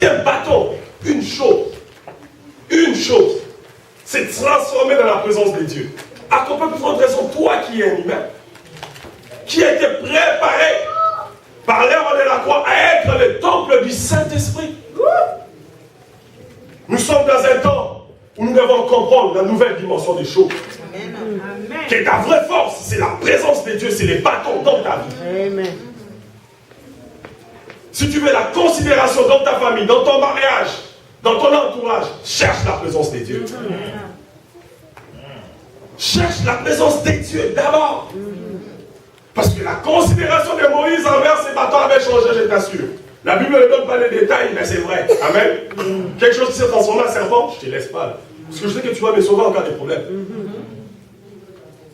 Un bâton, une chose, c'est transformé dans la présence de Dieu. À combien plus grande raison, toi qui es un humain, qui a été préparé par l'œuvre de la croix à être le temple du Saint-Esprit. Nous sommes dans un temps où nous devons comprendre la nouvelle dimension des choses. Amen. Que ta vraie force, c'est la présence de Dieu, c'est les bâtons dans ta vie. Amen. Si tu veux la considération dans ta famille, dans ton mariage, dans ton entourage, cherche la présence de Dieu. Cherche la présence de Dieu d'abord. Parce que la considération de Moïse envers ses bâtons avait changé, je t'assure. La Bible ne donne pas les détails, mais c'est vrai. Amen. Quelque chose qui s'est transformé en serpent, je ne te laisse pas. Parce que je sais que tu vas me sauver en cas de problème.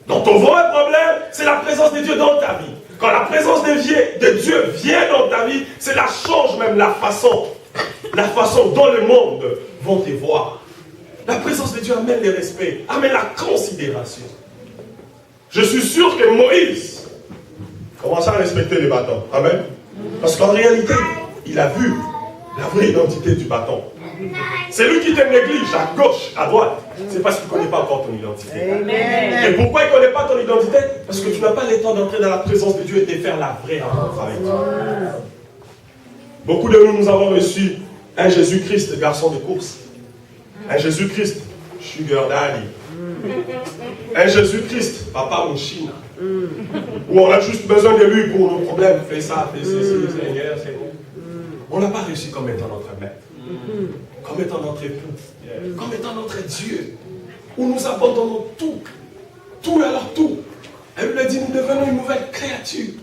Donc ton vrai problème, c'est la présence de Dieu dans ta vie. Quand la présence de Dieu vient dans ta vie, cela change même la façon dont le monde va te voir. La présence de Dieu amène le respect, amène la considération. Je suis sûr que Moïse commençait à respecter les bâtons. Amen. Parce qu'en réalité, il a vu la vraie identité du bâton. C'est lui qui te néglige à gauche, à droite. C'est parce qu'il ne connaît pas encore ton identité. Amen. Et pourquoi il ne connaît pas ton identité? Parce que tu n'as pas le temps d'entrer dans la présence de Dieu et de faire la vraie rencontre avec Dieu. Beaucoup de nous avons reçu un Jésus-Christ, garçon de course. Un Jésus-Christ, sugar daddy. Un Jésus-Christ, papa mouchina. Où on a juste besoin de lui pour nos problèmes. Fais ça, fais ceci, Seigneur, c'est bon. On n'a pas réussi comme étant notre maître, comme étant notre époux, comme étant notre Dieu, où nous abandonnons tout, tout alors tout. Elle lui a dit, nous devenons une nouvelle créature.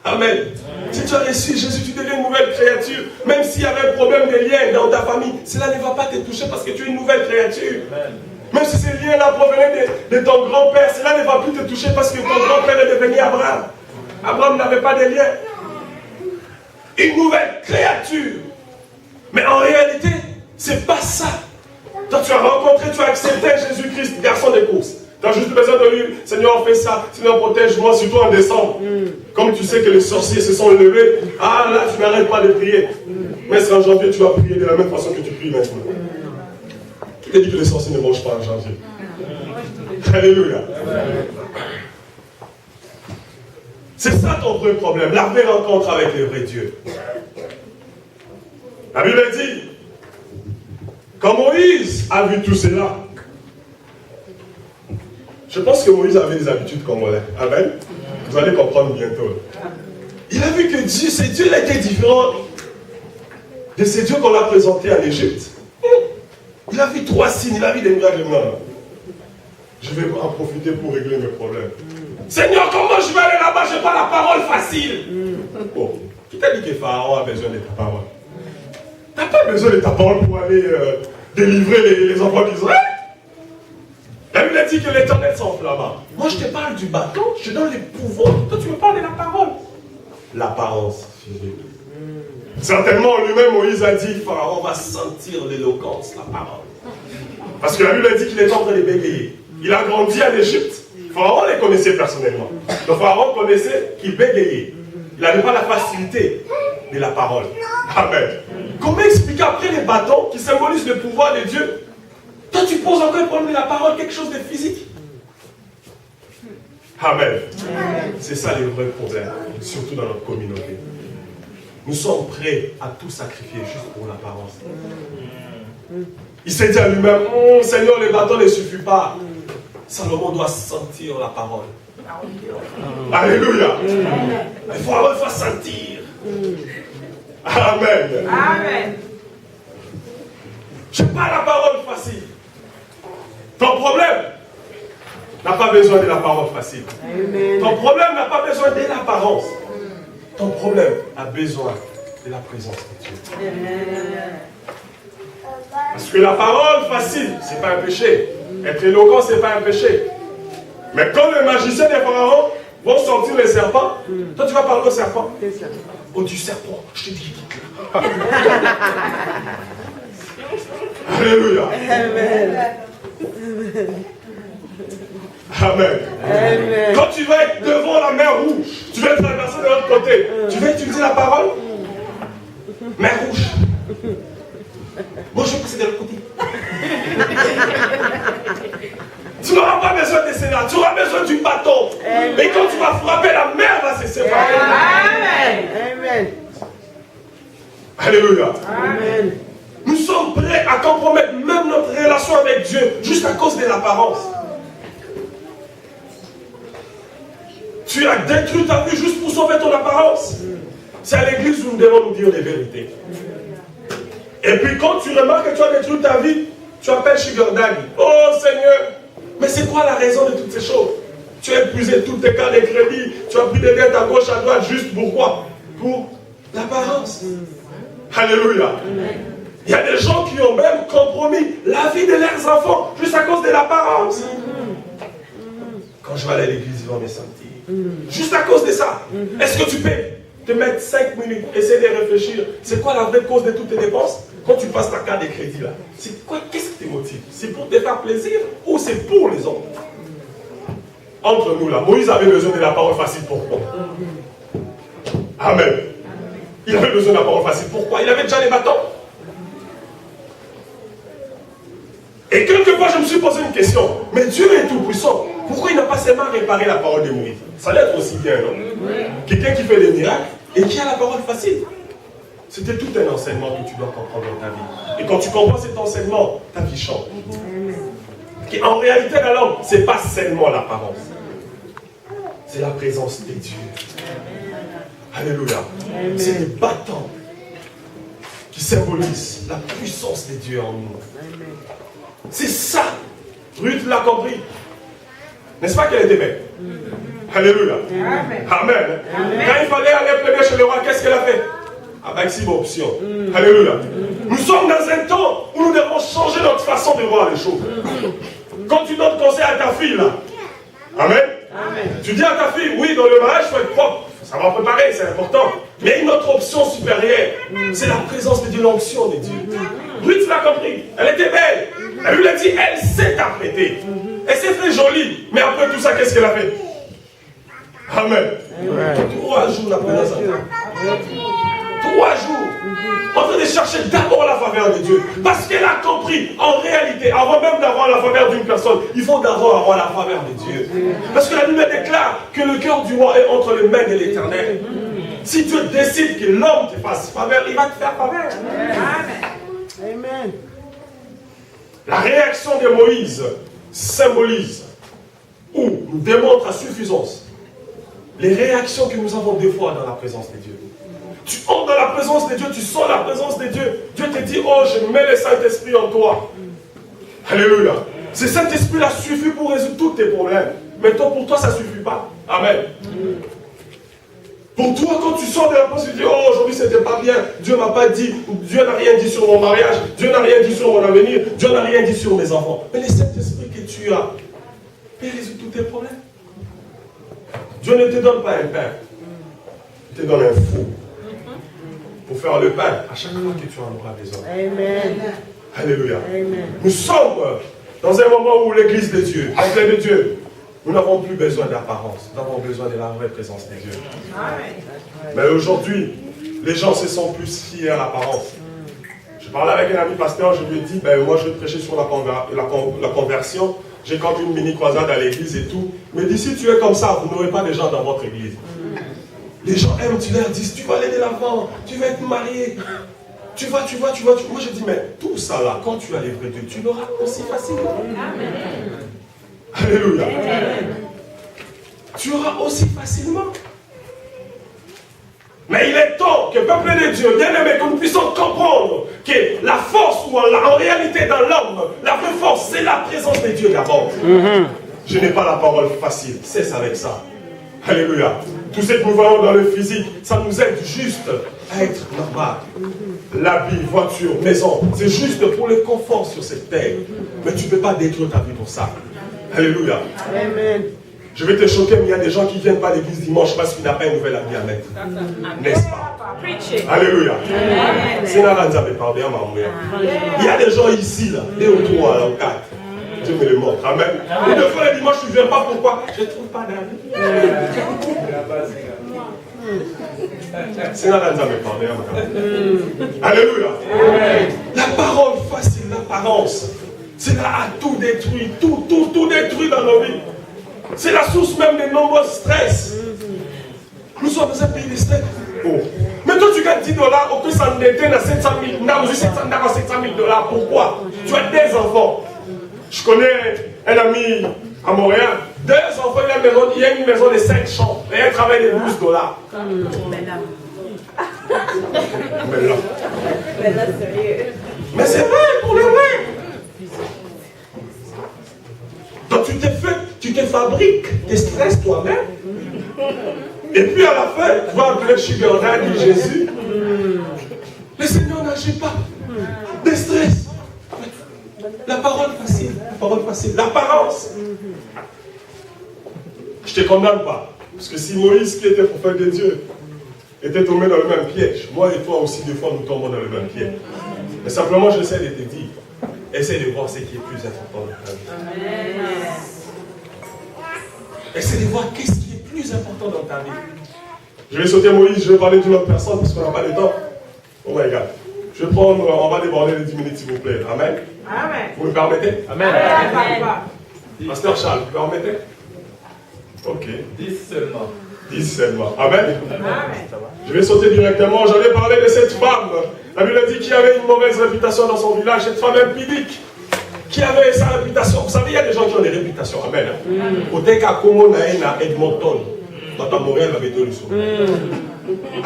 Amen. Si tu as reçu Jésus, tu deviens une nouvelle créature. Même s'il y avait un problème de lien dans ta famille, cela ne va pas te toucher parce que tu es une nouvelle créature. Amen. Même si ces liens-là provenaient de ton grand-père, cela ne va plus te toucher parce que ton grand-père est devenu Abraham. Abraham n'avait pas de lien. Une nouvelle créature. Mais en réalité, c'est pas ça. Toi, tu as rencontré, tu as accepté Jésus-Christ, garçon de course. Tu as juste besoin de lui, Seigneur, fais ça, Seigneur, protège-moi, surtout en décembre. Comme tu sais que les sorciers se sont levés, ah là, tu n'arrêtes pas de prier. Mais c'est en janvier, tu vas prier de la même façon que tu pries maintenant. Qui te dit que les sorciers ne mangent pas en janvier? Alléluia. C'est ça ton vrai problème, la vraie rencontre avec le vrai Dieu. La Bible dit, quand Moïse a vu tout cela, je pense que Moïse avait des habitudes congolaises. Amen. Vous allez comprendre bientôt. Il a vu que Dieu, ce Dieu était différent de ces dieux qu'on a présentés à l'Égypte. Il a vu 3 signes, il a vu des miracles. Je vais en profiter pour régler mes problèmes. Seigneur, comment je vais aller là-bas? Je n'ai pas la parole facile. Bon, qui t'a dit que Pharaon a besoin de ta parole? Tu n'as pas besoin de ta parole pour aller délivrer les enfants d'Israël. La Bible dit que l'Éternel s'enflamma. Moi, je te parle du bâton, je te donne les pouvoirs. Toi, tu me parles de la parole. L'apparence physique. Certainement, lui-même, Moïse a dit, Pharaon va sentir l'éloquence, la parole. Parce que la Bible dit qu'il est en train de bégayer. Il a grandi en Égypte. Pharaon les connaissait personnellement. Donc Pharaon connaissait qu'il bégayait. Il n'avait pas la facilité de la parole. Amen. Comment expliquer après les bâtons qui symbolisent le pouvoir de Dieu? Toi, tu poses encore le problème de la parole, quelque chose de physique. Amen. C'est ça le vrai problème, surtout dans notre communauté. Nous sommes prêts à tout sacrifier juste pour l'apparence. Il s'est dit à lui-même, Seigneur, les bâtons ne suffisent pas. Salomon doit sentir la parole. Alléluia. Il faut sentir. Amen. Amen. Je n'ai pas la parole facile. Ton problème n'a pas besoin de la parole facile. Amen. Ton problème n'a pas besoin de l'apparence. Ton problème a besoin de la présence de Dieu. Amen. Parce que la parole facile, ce n'est pas un péché. Être éloquent, ce n'est pas un péché. Mais quand les magiciens des pharaons vont sortir les serpents, toi tu vas parler au serpent. Oh, du serpent, je te dis. Alléluia. Amen. Amen. Amen. Quand tu vas être devant la mer rouge, tu vas traverser de l'autre côté, tu vas utiliser la parole. Mer rouge. de l'autre côté. Tu n'auras pas besoin de cela, tu auras besoin du bâton. Et quand tu vas frapper, la mer va se séparer. Amen. Amen. Alléluia. Amen. Nous sommes prêts à compromettre même notre relation avec Dieu juste à cause de l'apparence. Tu as détruit ta vie juste pour sauver ton apparence. C'est à l'église où nous devons nous dire les vérités. Et puis quand tu remarques que tu as détruit ta vie, tu appelles Sugar Daddy. Oh Seigneur, mais c'est quoi la raison de toutes ces choses? Tu as épuisé toutes tes cartes de crédit, tu as pris des dettes à gauche, à droite, juste pourquoi? Pour l'apparence. Alléluia. Il y a des gens qui ont même compromis la vie de leurs enfants juste à cause de l'apparence. Quand je vais aller à l'église, ils vont me sentir. Juste à cause de ça. Est-ce que tu peux te mettre 5 minutes, essayer de réfléchir? C'est quoi la vraie cause de toutes tes dépenses? Quand tu passes ta carte de crédit là, c'est quoi? Qu'est-ce qui te motive? C'est pour te faire plaisir ou c'est pour les autres? Entre nous là, Moïse avait besoin de la parole facile. Pourquoi? Amen. Il avait besoin de la parole facile. Pourquoi? Il avait déjà les bâtons. Et quelque part, je me suis posé une question. Mais Dieu est tout puissant. Pourquoi il n'a pas seulement réparé la parole de Moïse? Ça allait être aussi bien, non? Quelqu'un qui fait des miracles et qui a la parole facile. C'était tout un enseignement que tu dois comprendre dans ta vie. Et quand tu comprends cet enseignement, ta vie change. En réalité, dans l'homme, ce n'est pas seulement l'apparence. C'est la présence de Dieu. Alléluia. C'est des bâtons qui symbolisent la puissance de Dieu en nous. C'est ça. Ruth l'a compris. N'est-ce pas qu'elle était belle? Alléluia. Amen. Quand il fallait aller plaider chez le roi, qu'est-ce qu'elle a fait? Avec 6 options. Alléluia. Nous sommes dans un temps où nous devons changer notre façon de voir les choses. Quand tu donnes conseil à ta fille, là, Amen. Tu dis à ta fille, oui, dans le mariage, il faut être propre. Ça va préparer, c'est important. Mais une autre option supérieure, c'est la présence de Dieu, l'onction de Dieu. Ruth l'a compris. Elle était belle. Elle lui a dit, elle s'est apprêtée. Elle s'est fait jolie. Mais après tout ça, qu'est-ce qu'elle a fait? Amen. 3 jours la présence de Dieu. 3 jours. En train de chercher d'abord la faveur de Dieu. Parce qu'elle a compris, en réalité, avant même d'avoir la faveur d'une personne, il faut d'abord avoir la faveur de Dieu. Parce que la Bible déclare que le cœur du roi est entre les mains de l'Éternel. Si Dieu décide que l'homme te fasse faveur, il va te faire faveur. Amen. La réaction de Moïse symbolise ou nous démontre à suffisance les réactions que nous avons des fois dans la présence de Dieu. Tu entres dans la présence de Dieu, tu sens la présence de Dieu. Dieu te dit, oh, je mets le Saint-Esprit en toi. Alléluia. Ce Saint-Esprit-là suffit pour résoudre tous tes problèmes. Mais toi, pour toi, ça ne suffit pas. Amen. Pour toi, quand tu sors de la présence, tu dis, oh, aujourd'hui, c'était pas bien. Dieu ne m'a pas dit, Dieu n'a rien dit sur mon mariage, Dieu n'a rien dit sur mon avenir, Dieu n'a rien dit sur mes enfants. Mais le Saint-Esprit que tu as, il résout tous tes problèmes. Dieu ne te donne pas un pain, il te donne un four. Pour faire le pain à chaque fois que tu en auras besoin. Amen. Alléluia. Amen. Nous sommes dans un moment où l'église de Dieu, l'Église de Dieu, nous n'avons plus besoin d'apparence, nous avons besoin de la vraie présence de Dieu. Amen. Mais aujourd'hui, les gens se sont plus fiers à l'apparence. Je parlais avec un ami pasteur, je lui ai dit, ben, moi je vais prêcher sur la conversion, j'ai comme une mini croisade à l'église et tout. Mais d'ici tu es comme ça, vous n'aurez pas de gens dans votre église. Les gens aiment, tu leur dis, tu vas aller de l'avant, tu vas être marié, tu vas. Moi je dis, mais tout ça là, quand tu as les vrais Dieu, tu l'auras aussi facilement. Amen. Alléluia. Amen. Tu auras aussi facilement. Mais il est temps que peuple de Dieu, bien aimé, que nous puissions comprendre que la force, ou en réalité dans l'homme, la vraie force, c'est la présence de Dieu d'abord. Je n'ai pas la parole facile, cesse avec ça. Alléluia. Tout ce que nous voyons dans le physique, ça nous aide juste à être normal. L'habit, voiture, maison, c'est juste pour le confort sur cette terre. Mais tu ne peux pas détruire ta vie pour ça. Alléluia. Amen. Je vais te choquer, mais il y a des gens qui ne viennent pas à l'église dimanche parce qu'il n'a pas une nouvelle habit à mettre. N'est-ce pas? Alléluia. Il y a des gens ici, là, et autour, là, au 4. Dieu me le montre. Amen. Et deux fois le dimanche, tu ne viens pas. Pourquoi? Je ne trouve pas d'avis. C'est là que me parler. Alléluia. La parole facile, la souffrance. Cela a tout détruit, tout détruit dans nos vies. C'est la source même de nombreux stress. Nous sommes dans un pays de stress. Oh. Mais toi, tu gagnes $10, au plus ça n'était à 700 000 $. Pourquoi? Tu as des enfants. Je connais un ami à Montréal. 2 enfants, il y a une maison de 5 chambres. Et elle travaille de $12. Mais c'est vrai, pour le vrai. Donc tu te fabriques tes stress toi-même. Et puis à la fin, tu vas appeler Sugar Daddy Jésus. Le Seigneur n'agit pas. Des stress. La parole facile, l'apparence. Je ne te condamne pas. Parce que si Moïse, qui était prophète de Dieu, était tombé dans le même piège, moi et toi aussi, des fois, nous tombons dans le même piège. Mais simplement, j'essaie de te dire, essaie de voir ce qui est plus important dans ta vie. Essaie de voir qu'est-ce qui est plus important dans ta vie. Je vais sauter Moïse, je vais parler d'une autre personne parce qu'on n'a pas de temps. Oh my God. Je vais prendre, on va déborder les 10 minutes s'il vous plaît. Amen. Amen. Vous me permettez? Amen. Amen. Pasteur Charles, vous me permettez? Ok. 10 seulement. 10 seulement. Amen. Amen. Je vais sauter directement. J'allais parler de cette femme. La Bible dit qu'il y avait une mauvaise réputation dans son village, cette femme impudique. Qui avait sa réputation. Vous savez, il y a des gens qui ont des réputations. Amen. Oteka Komo Naena Edmonton. Dans ta Montréal, la méthode du soir.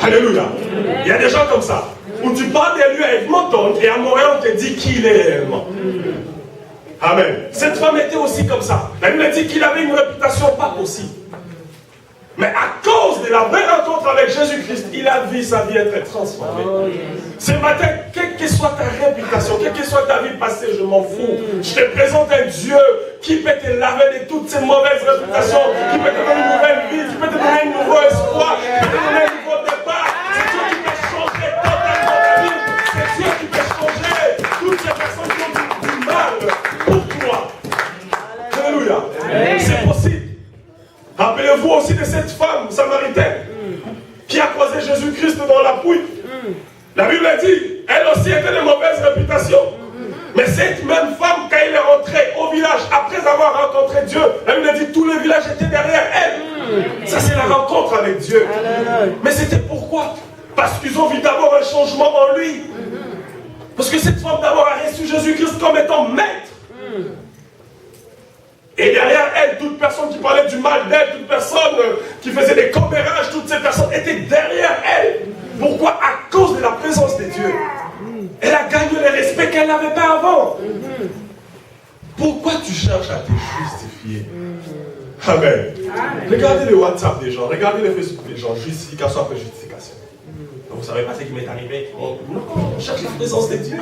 Alléluia. Il y a des gens comme ça. Où tu parles de lui à Edmonton et à Montréal, on te dit qui il est réellement. Amen. Cette femme était aussi comme ça. La Bible dit qu'il avait une réputation pas possible. Mais à cause de la vraie rencontre avec Jésus-Christ, il a vu sa vie être transformée. Oh, yes. Ce matin, quelle que soit ta réputation, quelle que soit ta vie passée, je m'en fous. Je te présente un Dieu qui peut te laver de toutes ces mauvaises réputations, qui peut te donner une nouvelle vie, qui peut te donner un nouveau espoir, qui peut te donner un nouveau départ. C'est Dieu qui peut changer totalement ta vie. C'est Dieu qui peut changer toutes ces personnes qui ont du mal pour toi. Alléluia. C'est possible. Rappelez-vous aussi de cette femme samaritaine qui a croisé Jésus-Christ dans la pouille. La Bible dit, elle aussi était de mauvaise réputation. Mais cette même femme, quand elle est rentrée au village, après avoir rencontré Dieu, la Bible dit, tous les villages étaient derrière elle. Ça, c'est la rencontre avec Dieu. Mais c'était pourquoi? Parce qu'ils ont vu d'abord un changement en lui. Parce que cette femme d'abord a reçu Jésus-Christ comme étant maître. Et derrière elle, toute personne qui parlait du mal d'elle, toute personne qui faisait des commérages, toutes ces personnes étaient derrière elle. Pourquoi? À cause de la présence de Dieu. Elle a gagné le respect qu'elle n'avait pas avant. Pourquoi tu cherches à te justifier? Amen. Regardez le WhatsApp des gens, regardez le Facebook des gens, justification après justification. Donc, vous ne savez pas ce qui m'est arrivé. Oh, non, on cherche la présence de Dieu.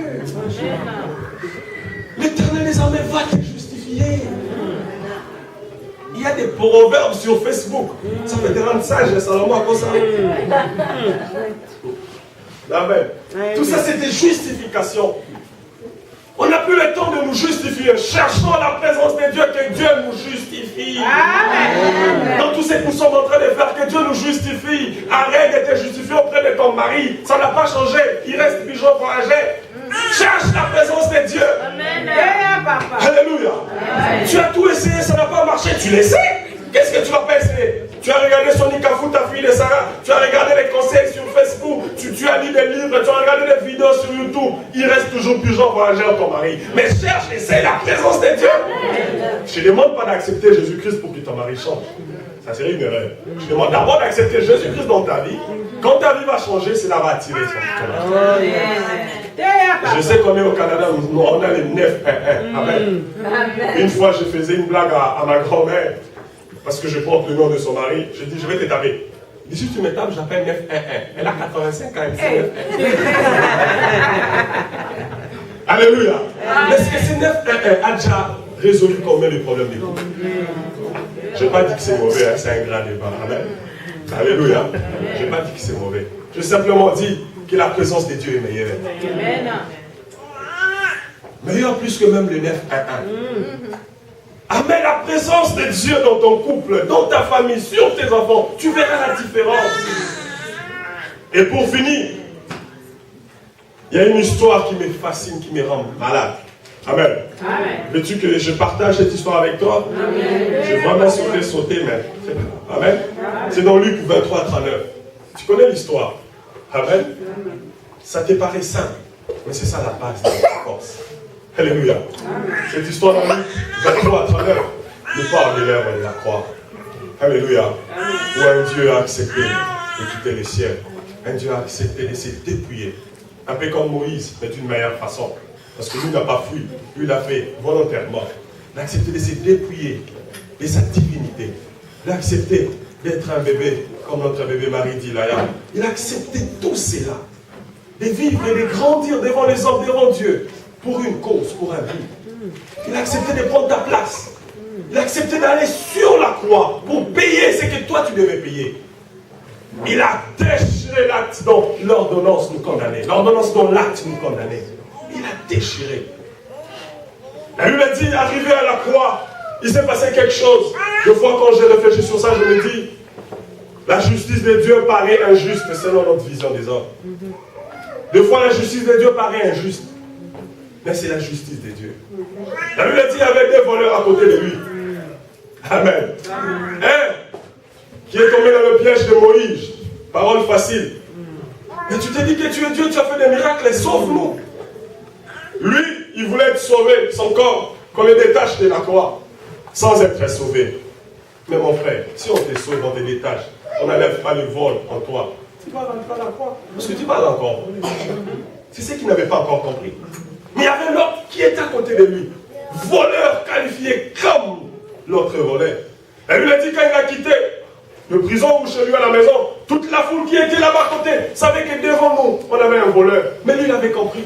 L'Éternel des armées va te justifier. Il y a des proverbes sur Facebook. Ça fait des rendre sages, Salomon, à cause de ça. Amen. Tout ça, c'est des justifications. On n'a plus le temps de nous justifier. Cherchons la présence de Dieu, que Dieu nous justifie. Amen. Dans tout ce que nous sommes en train de faire, que Dieu nous justifie. Arrête de te justifier auprès de ton mari. Ça n'a pas changé. Il reste pigeon fourragé. Cherche la présence de Dieu. Amen. Alléluia. Amen. Tu as tout essayé, ça n'a pas marché. Tu l'essaies. Qu'est-ce que tu vas pas essayer? Tu as regardé Sonika Fou, ta fille de Sarah. Tu as regardé les conseils sur Facebook. Tu as lu des livres. Tu as regardé des vidéos sur YouTube. Il reste toujours pigeon fourragé à ton mari. Mais cherche, essaie la présence de Dieu. Je ne demande pas d'accepter Jésus-Christ pour que ton mari change. Ça serait une erreur. Je demande d'abord d'accepter Jésus-Christ dans ta vie. Quand ta vie va changer, cela va attirer son cœur. Je sais qu'on est au Canada, on a les 911. Amen. Une fois, je faisais une blague à ma grand-mère, parce que je porte le nom de son mari. Je dis, je vais te taper. Il dit, si tu me tapes, j'appelle 911. Elle a 85 ans, elle dit 911. Alléluia. Mais est-ce que c'est 911 a déjà résolu combien de problèmes de couple? Je n'ai pas dit que c'est mauvais, hein, c'est un grand débat. Amen. Alléluia. Je n'ai pas dit que c'est mauvais. J'ai simplement dit que la présence de Dieu est meilleure. Amen. Meilleure plus que même le 911. Amen. La présence de Dieu dans ton couple, dans ta famille, sur tes enfants, tu verras la différence. Et pour finir, il y a une histoire qui me fascine, qui me rend malade. Amen. Veux-tu que je partage cette histoire avec toi? Amen. Je vais vraiment sauter, mais amen. C'est dans Luc 23, 39. Tu connais l'histoire. Amen. Ça te paraît simple, mais c'est ça la base de la force. Alléluia. Cette histoire dans Luc 23, 39 nous parle de l'œuvre de la croix. Alléluia. Où un Dieu a accepté de quitter les cieux. Un Dieu a accepté de se dépouiller. Un peu comme Moïse, mais d'une meilleure façon. Parce que lui n'a pas fui, lui l'a fait volontairement. Il a accepté de se dépouiller de sa divinité. Il a accepté d'être un bébé, comme notre bébé Marie dit là. Il a accepté tout cela. De vivre et de grandir devant les hommes, devant Dieu, pour une cause, pour un but. Il a accepté de prendre ta place. Il a accepté d'aller sur la croix pour payer ce que toi tu devais payer. Il a déchiré l'acte dont l'ordonnance nous condamnait. L'ordonnance dont l'acte nous condamnait. Il a déchiré. La Bible a dit, arrivé à la croix, il s'est passé quelque chose. Des fois, quand j'ai réfléchi sur ça, je me dis, la justice de Dieu paraît injuste selon notre vision des hommes. Des fois, la justice de Dieu paraît injuste. Mais c'est la justice de Dieu. La Bible a dit, il y avait des voleurs à côté de lui. Amen. Qui est tombé dans le piège de Moïse. Parole facile. Mais tu t'es dit que tu es Dieu, tu as fait des miracles, sauve-nous. Lui, il voulait être sauvé, son corps, qu'on le détache de la croix, sans être sauvé. Mais mon frère, si on te sauve, on te détache, on n'enlève pas le vol en toi, tu vas rentrer à la croix. Parce que tu parles encore. C'est ce qu'il n'avait pas encore compris. Mais il y avait l'autre qui était à côté de lui, voleur qualifié comme l'autre voleur. Et lui a dit quand il a quitté de prison ou chez lui à la maison, toute la foule qui était là-bas à côté savait que devant nous, on avait un voleur. Mais lui, il avait compris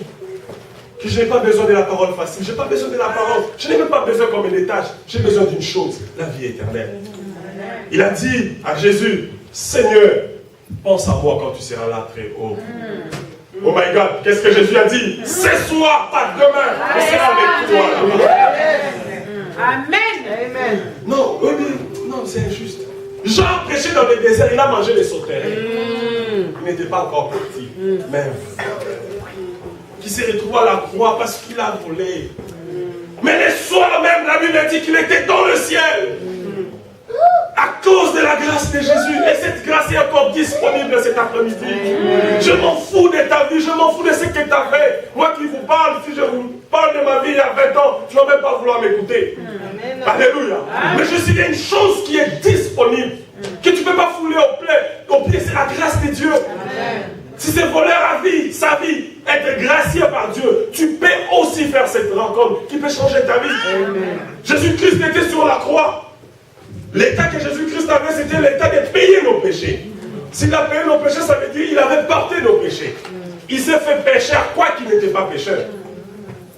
que je n'ai pas besoin de la parole facile, je n'ai pas besoin de la parole, je n'ai même pas besoin qu'on me détache, j'ai besoin d'une chose, la vie éternelle. Il a dit à Jésus, Seigneur, pense à moi quand tu seras là très haut. Oh my God, qu'est-ce que Jésus a dit? Ce soir, pas demain, on sera avec toi. Amen. Amen. Non, oui, non, c'est injuste. Jean prêchait dans le désert, il a mangé les sauterelles. Il n'était pas encore parti. Mais qui s'est retrouvé à la croix parce qu'il a volé. Mais le soir même, la Bible dit qu'il était dans le ciel. À cause de la grâce de Jésus. Et cette grâce est encore disponible cet après-midi. Je m'en fous de ta vie, je m'en fous de ce que tu as fait. Moi qui vous parle, si je vous parle de ma vie il y a 20 ans, tu ne vas même pas vouloir m'écouter. Alléluia. Mais je sais qu'il y a une chose qui est disponible, que tu ne peux pas fouler au pied, c'est la grâce de Dieu. Si c'est voleur à vie, sa vie, être gracié par Dieu, tu peux aussi faire cette rencontre qui peut changer ta vie. Jésus-Christ était sur la croix. L'état que Jésus-Christ avait, c'était l'état de payer nos péchés. S'il a payé nos péchés, ça veut dire qu'il avait porté nos péchés. Il s'est fait pécheur, quoi qu'il n'était pas pécheur.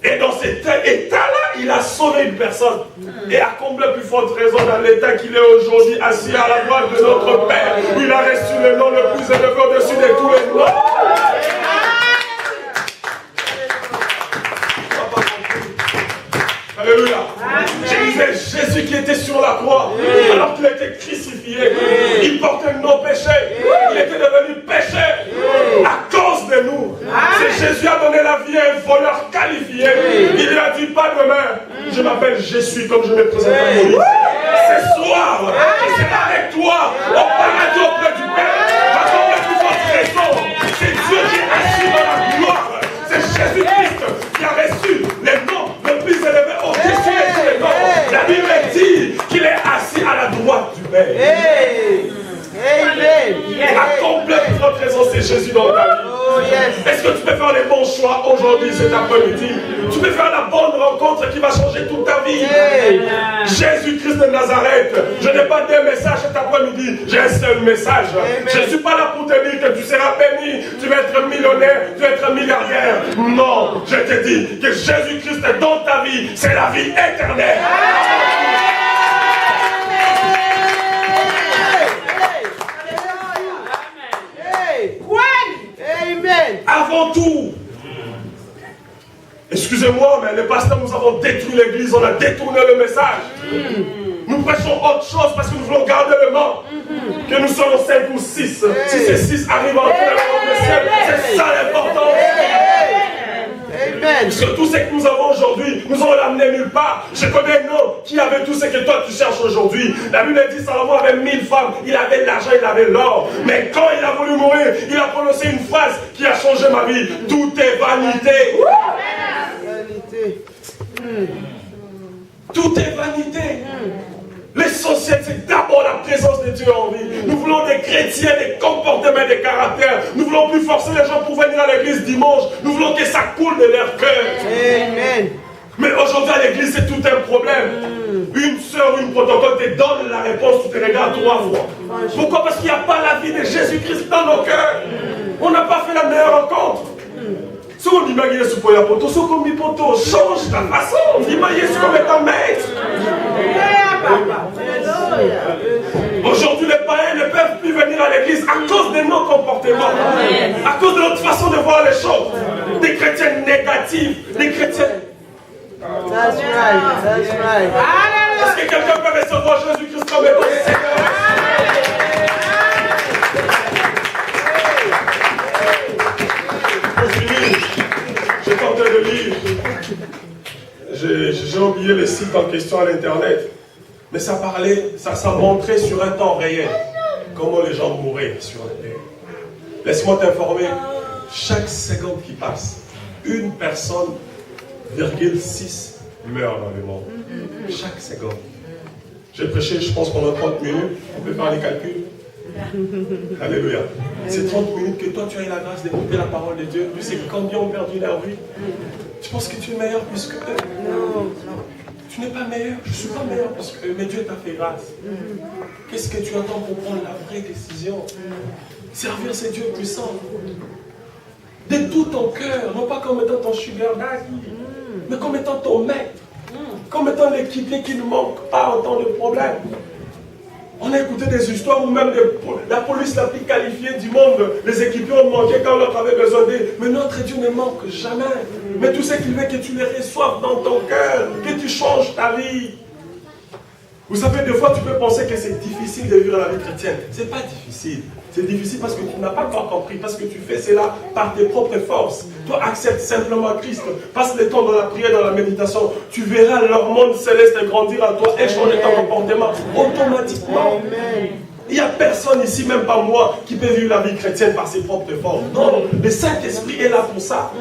Et dans cet état-là, il a sauvé une personne. Et à combler plus forte raison dans l'état qu'il est aujourd'hui, assis à la droite de notre Père, où il a reçu le nom le plus élevé au-dessus de tous les noms. Alléluia. Je disais, Jésus qui était sur la croix, alors qu'il a été crucifié, il portait nos péchés, il était devenu péché à cause de nous. C'est Jésus a donné la vie à un voleur qualifié. Il lui a dit, pas demain, je m'appelle Jésus comme je me présente à Moïse. Ce soir, je serai avec toi au paradis auprès du Père. Parce qu'on a plus forte raison. C'est Dieu qui est assis dans la gloire. C'est Jésus-Christ qui a reçu les noms le plus élevé au-dessus de tous les noms. La Bible dit qu'il est assis à la droite du Père. À complète votre raison, c'est Jésus dans ta vie. Est-ce que tu peux faire les bons choix aujourd'hui, cet après-midi? Tu peux faire la bonne rencontre qui va changer toute ta vie. Jésus-Christ de Nazareth. Je n'ai pas deux messages cet après-midi. J'ai un seul message. Je ne suis pas là pour te dire que tu seras béni, tu vas être millionnaire, tu vas être milliardaire. Non, je te dis que Jésus-Christ est dans ta vie. C'est la vie éternelle. Avant tout, excusez-moi, mais les pasteurs, nous avons détruit l'église, on a détourné le message. Nous prêchons autre chose parce que nous voulons garder le nom. Que nous soyons 5 ou 6. Si ces 6 arrivent à entrer dans le ciel, c'est ça l'important. Parce que tout ce que nous avons aujourd'hui, nous allons l'amener nulle part. Je connais un homme qui avait tout ce que toi tu cherches aujourd'hui. La Bible dit Salomon avait 1000 femmes, il avait l'argent, il avait l'or. Mais quand il a voulu mourir, il a prononcé une phrase qui a changé ma vie. Tout est vanité. Vanité. Tout est vanité. L'essentiel, c'est d'abord la présence de Dieu en vie. Nous voulons des chrétiens, des comportements, des caractères. Nous voulons plus forcer les gens pour venir à l'église dimanche. Nous voulons que ça coule de leur cœur. Amen. Mais aujourd'hui à l'église, c'est tout un problème. Une sœur ou une protocole te donne la réponse, tu te regardes 3 fois. Pourquoi? Parce qu'il n'y a pas la vie de Jésus-Christ dans nos cœurs. On n'a pas fait la meilleure rencontre. Si on imagine ce pour la poto, ce qu'on dit poto, change ta façon. Imagine ce comme étant maître. Aujourd'hui, les païens ne peuvent plus venir à l'église à cause de nos comportements, à cause de notre façon de voir les choses. Des chrétiens négatifs, des chrétiens. That's right. That's right. Est-ce que quelqu'un peut recevoir Jésus-Christ comme étant Seigneur? J'étais en train de lire. J'ai oublié le site en question à l'internet. Mais ça parlait, ça montrait sur un temps réel comment les gens mouraient sur la terre. Laisse-moi t'informer, chaque seconde qui passe, une personne, 6 meurt dans le monde. Chaque seconde. J'ai prêché, je pense, pendant 30 minutes. On peut faire les calculs. Alléluia. C'est 30 minutes que toi tu as eu la grâce d'écouter la parole de Dieu. Tu sais combien ont perdu leur vie. Tu penses que tu es meilleur plus que eux? Non. Tu n'es pas meilleur. Je ne suis pas meilleur parce que mais Dieu t'a fait grâce. Qu'est-ce que tu attends pour prendre la vraie décision? Servir ces dieux puissants. De tout ton cœur, non pas comme étant ton sugar daddy, mais comme étant ton maître. Comme étant l'équipier qui ne manque pas en temps de problème. On a écouté des histoires où même la police la plus qualifiée du monde, les équipiers ont manqué quand l'autre avait besoin d'eux. Mais notre Dieu ne manque jamais. Mais tout ce qu'il veut, que tu les reçoives dans ton cœur, que tu changes ta vie. Vous savez, des fois, tu peux penser que c'est difficile de vivre la vie chrétienne. Ce n'est pas difficile. C'est difficile parce que tu n'as pas encore compris, parce que tu fais cela par tes propres forces. Toi, accepte simplement Christ. Passe le temps dans la prière, dans la méditation. Tu verras leur monde céleste grandir en toi et changer ton comportement automatiquement. Il n'y a personne ici, même pas moi, qui peut vivre la vie chrétienne par ses propres forces. Non, le Saint-Esprit est là pour ça.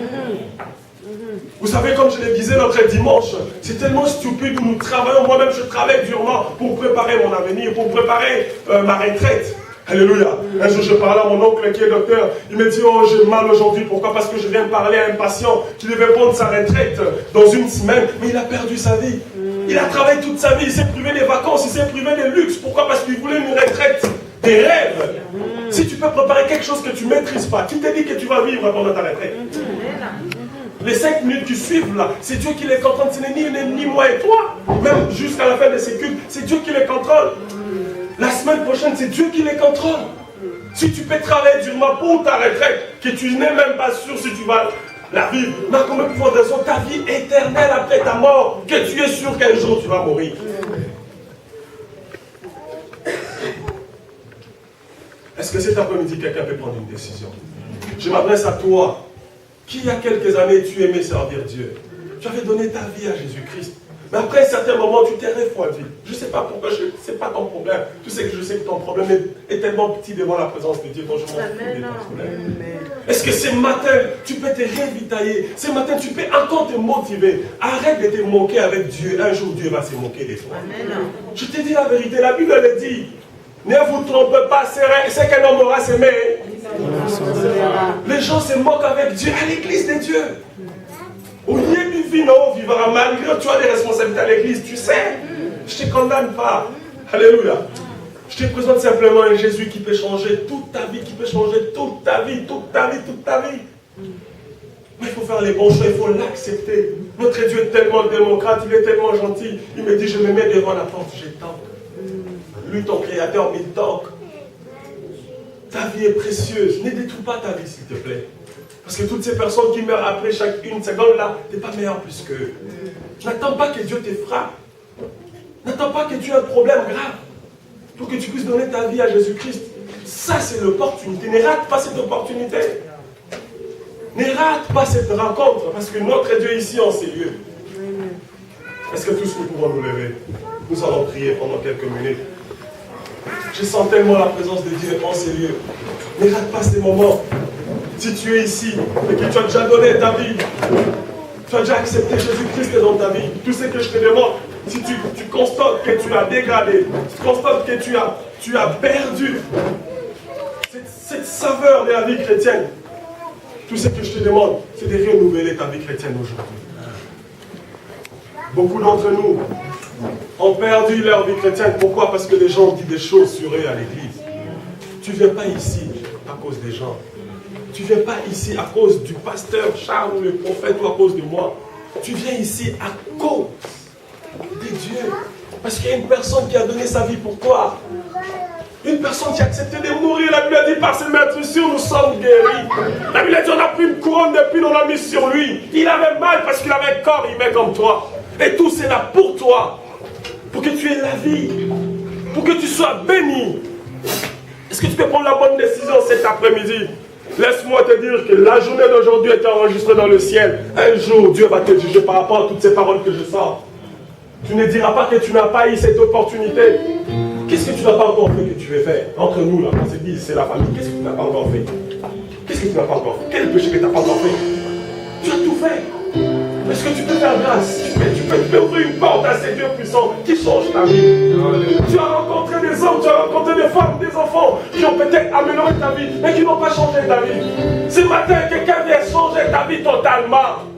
Vous savez, comme je le disais l'autre dimanche, c'est tellement stupide où nous travaillons. Moi-même, je travaille durement pour préparer mon avenir, pour préparer ma retraite. Alléluia. Un jour, je parlais à mon oncle qui est docteur. Il me dit, oh, j'ai mal aujourd'hui. Pourquoi? Parce que je viens de parler à un patient qui devait prendre sa retraite dans une semaine, mais il a perdu sa vie. Il a travaillé toute sa vie, il s'est privé des vacances, il s'est privé des luxes. Pourquoi? Parce qu'il voulait une retraite des rêves. Si tu peux préparer quelque chose que tu ne maîtrises pas, qui te dit que tu vas vivre pendant ta retraite? Les 5 minutes qui suivent là, c'est Dieu qui les contrôle. Ce n'est ni moi et toi. Même jusqu'à la fin de ces cultes, c'est Dieu qui les contrôle. La semaine prochaine, c'est Dieu qui les contrôle. Si tu peux travailler durement pour ta retraite, que tu n'es même pas sûr si tu vas la vivre, mais comme pour raison, ta vie éternelle après ta mort, que tu es sûr qu'un jour tu vas mourir. Est-ce que cet après-midi, quelqu'un peut prendre une décision? Je m'adresse à toi, qui il y a quelques années, tu aimais servir Dieu. Tu avais donné ta vie à Jésus-Christ. Mais après un certain moment, tu t'es refroidi. Je ne sais pas pourquoi, ce n'est pas ton problème. Tu sais que je sais que ton problème est tellement petit devant la présence de Dieu. Donc je m'en fous de ton problème. Est-ce que ce matin, tu peux te révitailler? Ce matin, tu peux encore te motiver. Arrête de te moquer avec Dieu. Un jour, Dieu va se moquer de toi. Je te dis la vérité. La Bible le dit. Ne vous trompez pas, c'est qu'un homme aura semé. Les gens se moquent avec Dieu à l'église de Dieu. Au lieu du vino, vivra malgré tu as des responsabilités à l'église, tu sais. Je ne te condamne pas. Alléluia. Je te présente simplement un Jésus qui peut changer toute ta vie, qui peut changer toute ta vie, toute ta vie, toute ta vie. Mais il faut faire les bons choix, il faut l'accepter. Notre Dieu est tellement démocrate, il est tellement gentil. Il me dit, je me mets devant la porte, je tanque. Lui, ton créateur, il tanque. Ta vie est précieuse. Ne détruis pas ta vie, s'il te plaît. Parce que toutes ces personnes qui meurent après chaque une seconde là, tu n'es pas meilleur plus qu'eux. N'attends pas que Dieu te frappe. N'attends pas que tu aies un problème grave pour que tu puisses donner ta vie à Jésus-Christ. Ça, c'est l'opportunité. Ne rate pas cette opportunité. Ne rate pas cette rencontre, parce que notre Dieu est ici en ces lieux. Est-ce que tous nous pouvons nous lever? Nous allons prier pendant quelques minutes. Je sens tellement la présence de Dieu en ces lieux. Ne rate pas ces moments. Si tu es ici et que tu as déjà donné ta vie, tu as déjà accepté Jésus-Christ dans ta vie, tout ce que je te demande, si tu constates que tu as dégradé, tu constates que tu as perdu cette saveur de la vie chrétienne, tout ce que je te demande, c'est de renouveler ta vie chrétienne aujourd'hui. Beaucoup d'entre nous ont perdu leur vie chrétienne. Pourquoi? Parce que les gens disent des choses sur eux à l'église. Tu ne viens pas ici à cause des gens. Tu ne viens pas ici à cause du pasteur Charles ou le prophète ou à cause de moi. Tu viens ici à cause de Dieu. Parce qu'il y a une personne qui a donné sa vie pour toi. Une personne qui a accepté de mourir. La Bible a dit par ses meurtrissures nous sommes guéris. La Bible a dit on a pris une couronne d'épines, on l'a mis sur lui. Il avait mal parce qu'il avait un corps humain comme toi. Et tout c'est là pour toi. Pour que tu aies la vie. Pour que tu sois béni. Est-ce que tu peux prendre la bonne décision cet après-midi? Laisse-moi te dire que la journée d'aujourd'hui est enregistrée dans le ciel. Un jour, Dieu va te juger par rapport à toutes ces paroles que je sors. Tu ne diras pas que tu n'as pas eu cette opportunité. Qu'est-ce que tu n'as pas encore fait que tu veux faire? Entre nous, là, on se dit, c'est la famille. Qu'est-ce que tu n'as pas encore fait? Qu'est-ce que tu n'as pas encore fait? Quel péché que tu n'as pas encore fait? Tu as tout fait. Est-ce que tu peux faire grâce? Tu peux ouvrir une porte à ces Dieux puissants qui changent ta vie. Tu as rencontré des hommes, tu as rencontré des femmes, des enfants qui ont peut-être amélioré ta vie, mais qui n'ont pas changé ta vie. Ce matin, quelqu'un vient changer ta vie totalement.